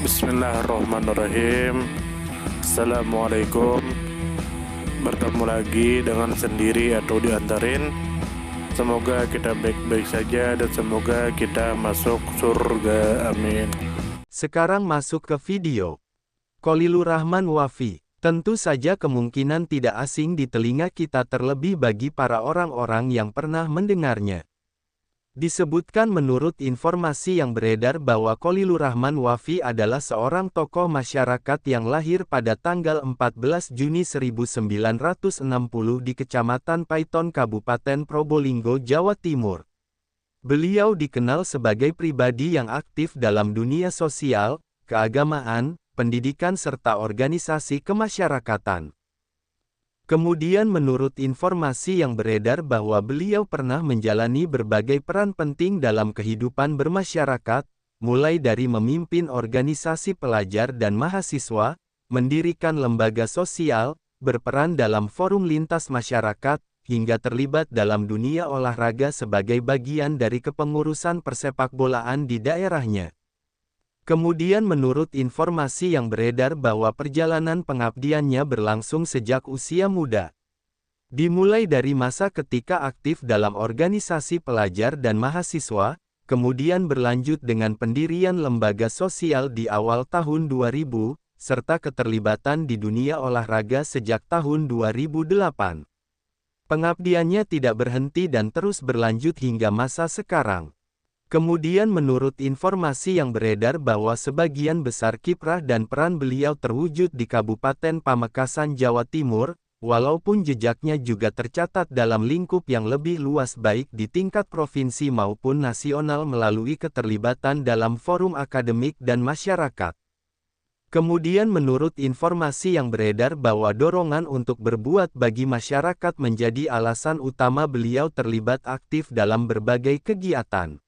Bismillahirrahmanirrahim. Assalamualaikum. Bertemu lagi dengan sendiri atau diantarin. Semoga kita baik-baik saja dan semoga kita masuk surga. Amin. Sekarang masuk ke video. Khalilur Rahman Wafi. Tentu saja kemungkinan tidak asing di telinga kita, terlebih bagi para orang-orang yang pernah mendengarnya. Disebutkan menurut informasi yang beredar bahwa Khalilur Rahman Wafi adalah seorang tokoh masyarakat yang lahir pada tanggal 14 Juni 1960 di Kecamatan Paiton, Kabupaten Probolinggo, Jawa Timur. Beliau dikenal sebagai pribadi yang aktif dalam dunia sosial, keagamaan, pendidikan serta organisasi kemasyarakatan. Kemudian menurut informasi yang beredar bahwa beliau pernah menjalani berbagai peran penting dalam kehidupan bermasyarakat, mulai dari memimpin organisasi pelajar dan mahasiswa, mendirikan lembaga sosial, berperan dalam forum lintas masyarakat, hingga terlibat dalam dunia olahraga sebagai bagian dari kepengurusan persepakbolaan di daerahnya. Kemudian menurut informasi yang beredar bahwa perjalanan pengabdiannya berlangsung sejak usia muda. Dimulai dari masa ketika aktif dalam organisasi pelajar dan mahasiswa, kemudian berlanjut dengan pendirian lembaga sosial di awal tahun 2000, serta keterlibatan di dunia olahraga sejak tahun 2008. Pengabdiannya tidak berhenti dan terus berlanjut hingga masa sekarang. Kemudian menurut informasi yang beredar bahwa sebagian besar kiprah dan peran beliau terwujud di Kabupaten Pamekasan, Jawa Timur, walaupun jejaknya juga tercatat dalam lingkup yang lebih luas baik di tingkat provinsi maupun nasional melalui keterlibatan dalam forum akademik dan masyarakat. Kemudian menurut informasi yang beredar bahwa dorongan untuk berbuat bagi masyarakat menjadi alasan utama beliau terlibat aktif dalam berbagai kegiatan.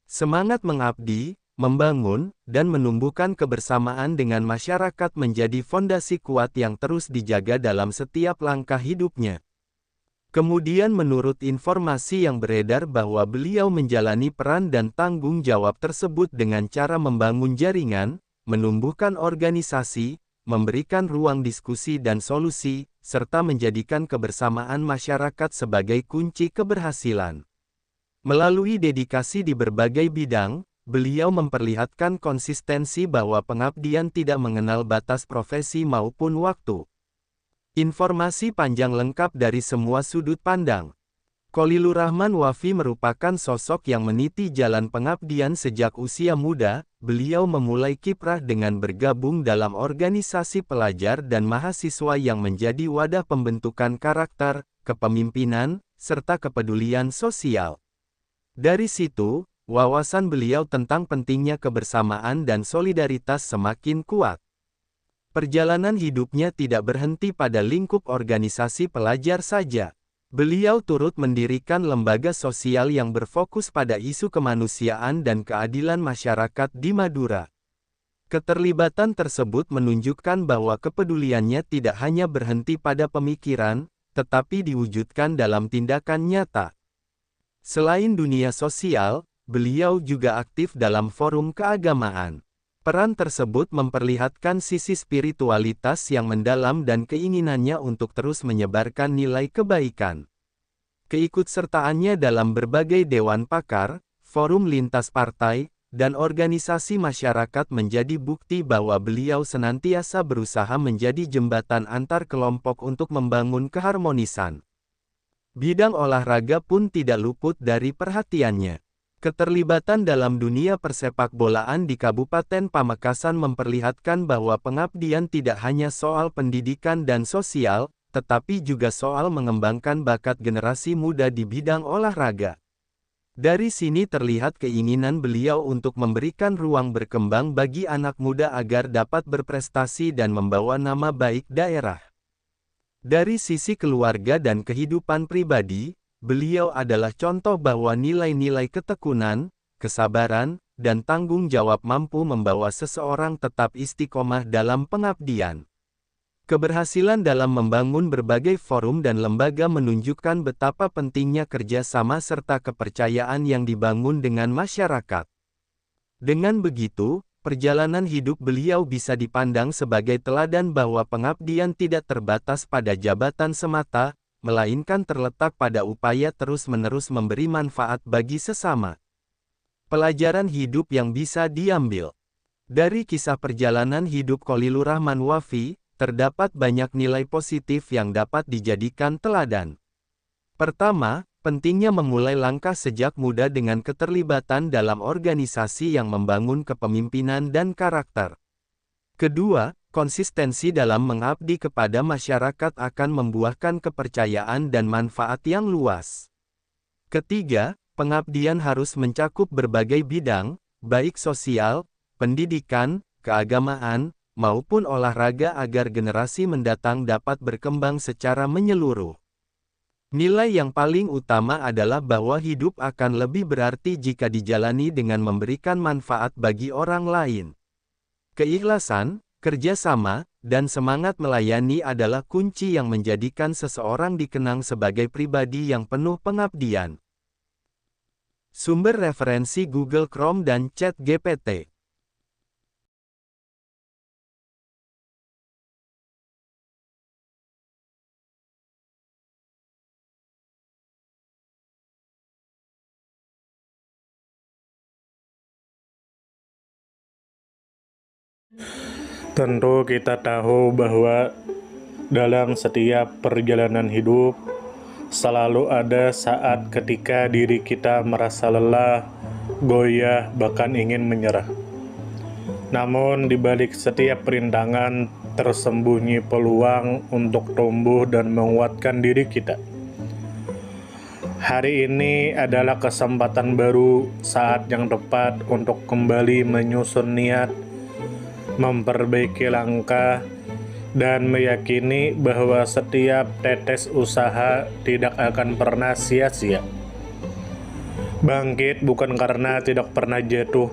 Semangat mengabdi, membangun, dan menumbuhkan kebersamaan dengan masyarakat menjadi fondasi kuat yang terus dijaga dalam setiap langkah hidupnya. Kemudian menurut informasi yang beredar bahwa beliau menjalani peran dan tanggung jawab tersebut dengan cara membangun jaringan, menumbuhkan organisasi, memberikan ruang diskusi dan solusi, serta menjadikan kebersamaan masyarakat sebagai kunci keberhasilan. Melalui dedikasi di berbagai bidang, beliau memperlihatkan konsistensi bahwa pengabdian tidak mengenal batas profesi maupun waktu. Informasi panjang lengkap dari semua sudut pandang. Khalilur Rahman Wafi merupakan sosok yang meniti jalan pengabdian sejak usia muda. Beliau memulai kiprah dengan bergabung dalam organisasi pelajar dan mahasiswa yang menjadi wadah pembentukan karakter, kepemimpinan, serta kepedulian sosial. Dari situ, wawasan beliau tentang pentingnya kebersamaan dan solidaritas semakin kuat. Perjalanan hidupnya tidak berhenti pada lingkup organisasi pelajar saja. Beliau turut mendirikan lembaga sosial yang berfokus pada isu kemanusiaan dan keadilan masyarakat di Madura. Keterlibatan tersebut menunjukkan bahwa kepeduliannya tidak hanya berhenti pada pemikiran, tetapi diwujudkan dalam tindakan nyata. Selain dunia sosial, beliau juga aktif dalam forum keagamaan. Peran tersebut memperlihatkan sisi spiritualitas yang mendalam dan keinginannya untuk terus menyebarkan nilai kebaikan. Keikutsertaannya dalam berbagai dewan pakar, forum lintas partai, dan organisasi masyarakat menjadi bukti bahwa beliau senantiasa berusaha menjadi jembatan antar kelompok untuk membangun keharmonisan. Bidang olahraga pun tidak luput dari perhatiannya. Keterlibatan dalam dunia persepakbolaan di Kabupaten Pamekasan memperlihatkan bahwa pengabdian tidak hanya soal pendidikan dan sosial, tetapi juga soal mengembangkan bakat generasi muda di bidang olahraga. Dari sini terlihat keinginan beliau untuk memberikan ruang berkembang bagi anak muda agar dapat berprestasi dan membawa nama baik daerah. Dari sisi keluarga dan kehidupan pribadi, beliau adalah contoh bahwa nilai-nilai ketekunan, kesabaran, dan tanggung jawab mampu membawa seseorang tetap istiqomah dalam pengabdian. Keberhasilan dalam membangun berbagai forum dan lembaga menunjukkan betapa pentingnya kerjasama serta kepercayaan yang dibangun dengan masyarakat. Dengan begitu, Perjalanan hidup beliau bisa dipandang sebagai teladan bahwa pengabdian tidak terbatas pada jabatan semata, melainkan terletak pada upaya terus-menerus memberi manfaat bagi sesama. Pelajaran hidup yang bisa diambil dari kisah perjalanan hidup Khalilur Rahman Wafi, terdapat banyak nilai positif yang dapat dijadikan teladan. Pertama, pentingnya memulai langkah sejak muda dengan keterlibatan dalam organisasi yang membangun kepemimpinan dan karakter. Kedua, konsistensi dalam mengabdi kepada masyarakat akan membuahkan kepercayaan dan manfaat yang luas. Ketiga, pengabdian harus mencakup berbagai bidang, baik sosial, pendidikan, keagamaan, maupun olahraga agar generasi mendatang dapat berkembang secara menyeluruh. Nilai yang paling utama adalah bahwa hidup akan lebih berarti jika dijalani dengan memberikan manfaat bagi orang lain. Keikhlasan, kerjasama, dan semangat melayani adalah kunci yang menjadikan seseorang dikenang sebagai pribadi yang penuh pengabdian. Sumber referensi Google Chrome dan ChatGPT. Tentu kita tahu bahwa dalam setiap perjalanan hidup selalu ada saat ketika diri kita merasa lelah, goyah, bahkan ingin menyerah. Namun di balik setiap perintangan tersembunyi peluang untuk tumbuh dan menguatkan diri kita. Hari ini adalah kesempatan baru, saat yang tepat untuk kembali menyusun niat, memperbaiki langkah, dan meyakini bahwa setiap tetes usaha tidak akan pernah sia-sia. Bangkit bukan karena tidak pernah jatuh,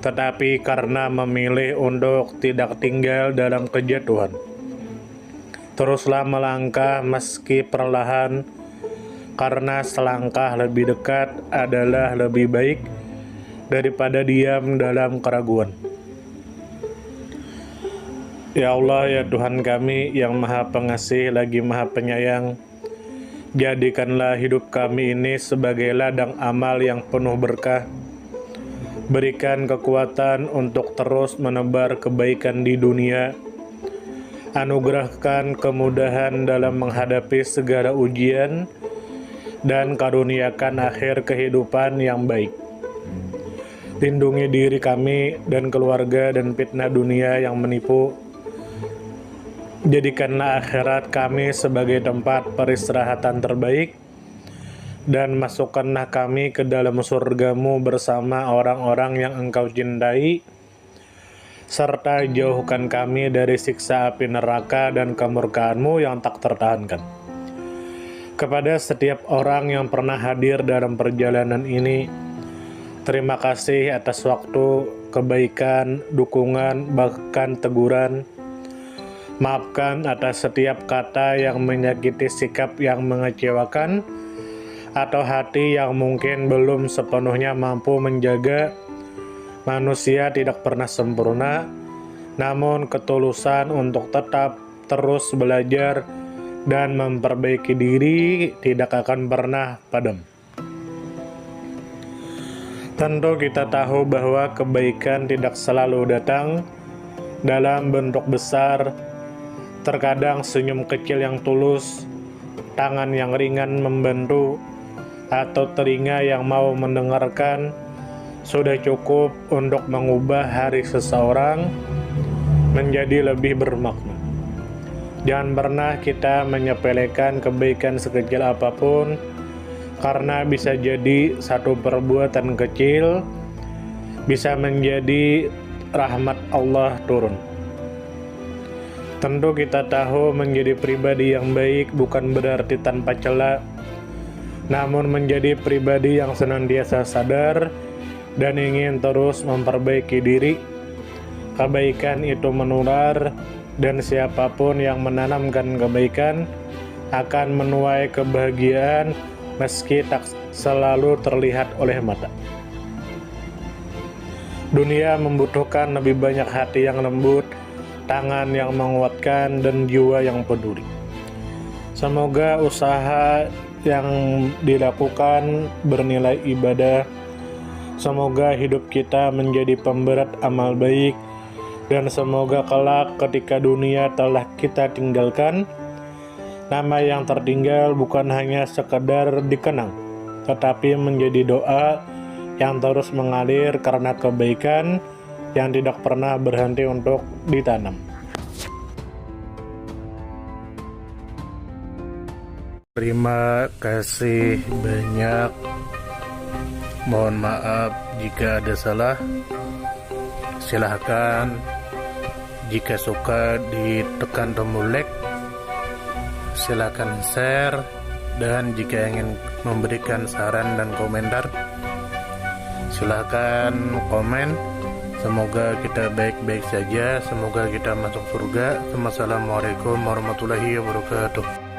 tetapi karena memilih untuk tidak tinggal dalam kejatuhan. Teruslah melangkah meski perlahan, karena selangkah lebih dekat adalah lebih baik daripada diam dalam keraguan. Ya Allah, ya Tuhan kami yang Maha Pengasih lagi Maha Penyayang, jadikanlah hidup kami ini sebagai ladang amal yang penuh berkah. Berikan kekuatan untuk terus menebar kebaikan di dunia. Anugerahkan kemudahan dalam menghadapi segala ujian, dan karuniakan akhir kehidupan yang baik. Lindungi diri kami dan keluarga dan fitnah dunia yang menipu. Jadikanlah akhirat kami sebagai tempat peristirahatan terbaik, dan masukkanlah kami ke dalam surga-Mu bersama orang-orang yang Engkau cintai, serta jauhkan kami dari siksa api neraka dan kemurkaan-Mu yang tak tertahankan. Kepada setiap orang yang pernah hadir dalam perjalanan ini, terima kasih atas waktu, kebaikan, dukungan, bahkan teguran. Maafkan atas setiap kata yang menyakiti, sikap yang mengecewakan, atau hati yang mungkin belum sepenuhnya mampu menjaga. Manusia tidak pernah sempurna, namun ketulusan untuk tetap terus belajar dan memperbaiki diri tidak akan pernah padam. Tentu kita tahu bahwa kebaikan tidak selalu datang dalam bentuk besar. Terkadang senyum kecil yang tulus, tangan yang ringan membantu, atau telinga yang mau mendengarkan sudah cukup untuk mengubah hari seseorang menjadi lebih bermakna. Jangan pernah kita menyepelekan kebaikan sekecil apapun, karena bisa jadi satu perbuatan kecil bisa menjadi rahmat Allah turun. Tentu kita tahu menjadi pribadi yang baik bukan berarti tanpa celah, namun menjadi pribadi yang senantiasa sadar dan ingin terus memperbaiki diri. Kebaikan itu menular, dan siapapun yang menanamkan kebaikan akan menuai kebahagiaan meski tak selalu terlihat oleh mata. Dunia membutuhkan lebih banyak hati yang lembut, tangan yang menguatkan, dan jiwa yang peduli. Semoga usaha yang dilakukan bernilai ibadah. Semoga hidup kita menjadi pemberat amal baik, dan semoga kelak ketika dunia telah kita tinggalkan, nama yang tertinggal bukan hanya sekedar dikenang, tetapi menjadi doa yang terus mengalir karena kebaikan yang tidak pernah berhenti untuk ditanam. Terima kasih banyak. Mohon maaf jika ada salah. Silahkan jika suka ditekan tombol like, silahkan share, dan jika ingin memberikan saran dan komentar, silahkan komen. Semoga kita baik-baik saja, semoga kita masuk surga. Wassalamualaikum warahmatullahi wabarakatuh.